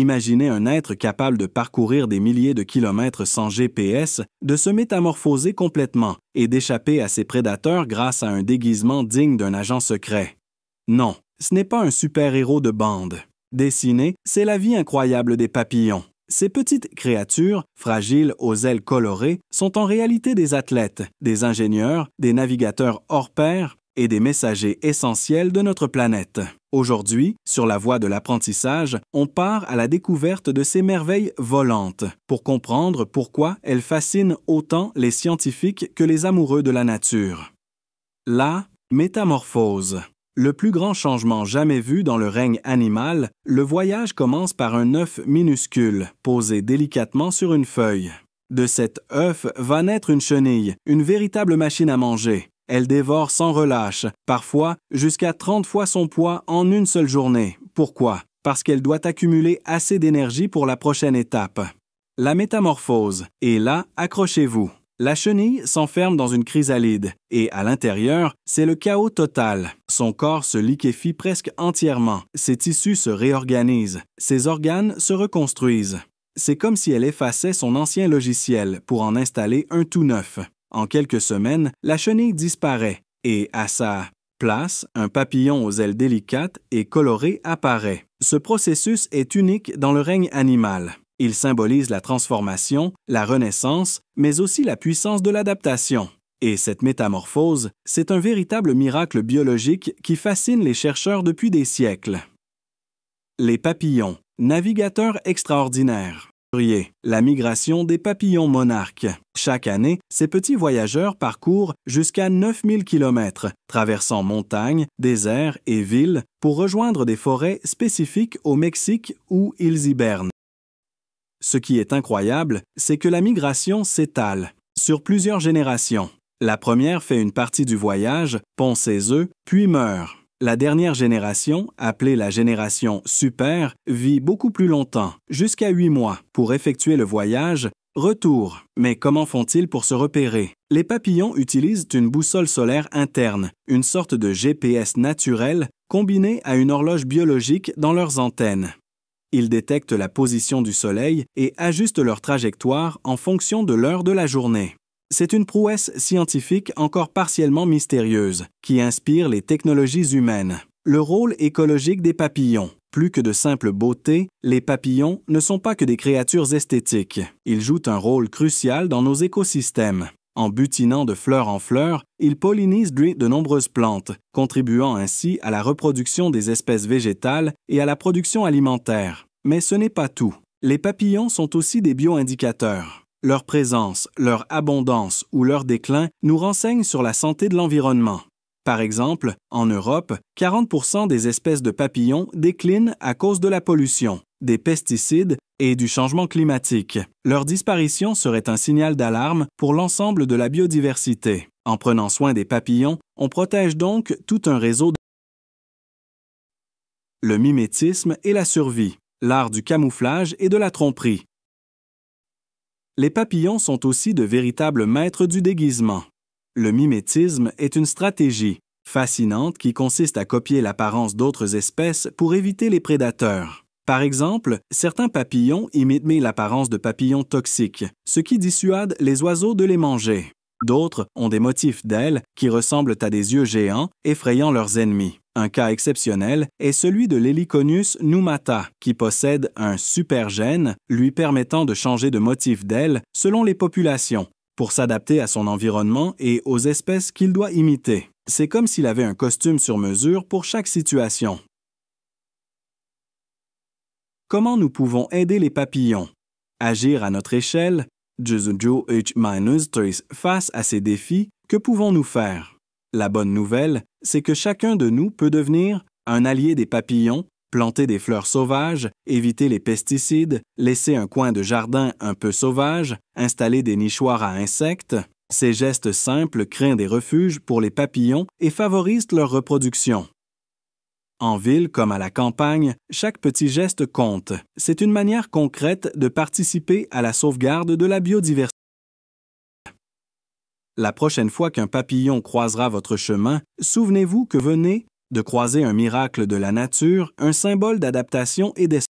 Imaginez un être capable de parcourir des milliers de kilomètres sans GPS, de se métamorphoser complètement et d'échapper à ses prédateurs grâce à un déguisement digne d'un agent secret. Non, ce n'est pas un super-héros de bande. Dessiné, c'est la vie incroyable des papillons. Ces petites créatures, fragiles aux ailes colorées, sont en réalité des athlètes, des ingénieurs, des navigateurs hors pair et des messagers essentiels de notre planète. Aujourd'hui, sur la voie de l'apprentissage, on part à la découverte de ces merveilles volantes pour comprendre pourquoi elles fascinent autant les scientifiques que les amoureux de la nature. La métamorphose. Le plus grand changement jamais vu dans le règne animal, le voyage commence par un œuf minuscule, posé délicatement sur une feuille. De cet œuf va naître une chenille, une véritable machine à manger. Elle dévore sans relâche, parfois jusqu'à 30 fois son poids en une seule journée. Pourquoi? Parce qu'elle doit accumuler assez d'énergie pour la prochaine étape. La métamorphose. Et là, accrochez-vous. La chenille s'enferme dans une chrysalide et, à l'intérieur, c'est le chaos total. Son corps se liquéfie presque entièrement, ses tissus se réorganisent, ses organes se reconstruisent. C'est comme si elle effaçait son ancien logiciel pour en installer un tout neuf. En quelques semaines, la chenille disparaît et, à sa place, un papillon aux ailes délicates et colorées apparaît. Ce processus est unique dans le règne animal. Il symbolise la transformation, la renaissance, mais aussi la puissance de l'adaptation. Et cette métamorphose, c'est un véritable miracle biologique qui fascine les chercheurs depuis des siècles. Les papillons, navigateurs extraordinaires. La migration des papillons monarques. Chaque année, ces petits voyageurs parcourent jusqu'à 9000 km, traversant montagnes, déserts et villes pour rejoindre des forêts spécifiques au Mexique où ils hibernent. Ce qui est incroyable, c'est que la migration s'étale sur plusieurs générations. La première fait une partie du voyage, pond ses œufs, puis meurt. La dernière génération, appelée la génération super, vit beaucoup plus longtemps, jusqu'à 8 mois, pour effectuer le voyage. Retour. Mais comment font-ils pour se repérer? Les papillons utilisent une boussole solaire interne, une sorte de GPS naturel combiné à une horloge biologique dans leurs antennes. Ils détectent la position du Soleil et ajustent leur trajectoire en fonction de l'heure de la journée. C'est une prouesse scientifique encore partiellement mystérieuse, qui inspire les technologies humaines. Le rôle écologique des papillons. Plus que de simple beauté, les papillons ne sont pas que des créatures esthétiques. Ils jouent un rôle crucial dans nos écosystèmes. En butinant de fleur en fleur, ils pollinisent de nombreuses plantes, contribuant ainsi à la reproduction des espèces végétales et à la production alimentaire. Mais ce n'est pas tout. Les papillons sont aussi des bioindicateurs. Leur présence, leur abondance ou leur déclin nous renseignent sur la santé de l'environnement. Par exemple, en Europe, 40% des espèces de papillons déclinent à cause de la pollution, des pesticides et du changement climatique. Leur disparition serait un signal d'alarme pour l'ensemble de la biodiversité. En prenant soin des papillons, on protège donc tout un réseau. Le mimétisme et la survie, l'art du camouflage et de la tromperie. Les papillons sont aussi de véritables maîtres du déguisement. Le mimétisme est une stratégie fascinante qui consiste à copier l'apparence d'autres espèces pour éviter les prédateurs. Par exemple, certains papillons imitent l'apparence de papillons toxiques, ce qui dissuade les oiseaux de les manger. D'autres ont des motifs d'ailes qui ressemblent à des yeux géants, effrayant leurs ennemis. Un cas exceptionnel est celui de l'Heliconius numata, qui possède un supergène lui permettant de changer de motif d'aile selon les populations, pour s'adapter à son environnement et aux espèces qu'il doit imiter. C'est comme s'il avait un costume sur mesure pour chaque situation. Comment nous pouvons aider les papillons? Agir à notre échelle? Face à ces défis, que pouvons-nous faire? La bonne nouvelle, c'est que chacun de nous peut devenir un allié des papillons, planter des fleurs sauvages, éviter les pesticides, laisser un coin de jardin un peu sauvage, installer des nichoirs à insectes. Ces gestes simples créent des refuges pour les papillons et favorisent leur reproduction. En ville comme à la campagne, chaque petit geste compte. C'est une manière concrète de participer à la sauvegarde de la biodiversité. La prochaine fois qu'un papillon croisera votre chemin, souvenez-vous que venez de croiser un miracle de la nature, un symbole d'adaptation et d'espoir.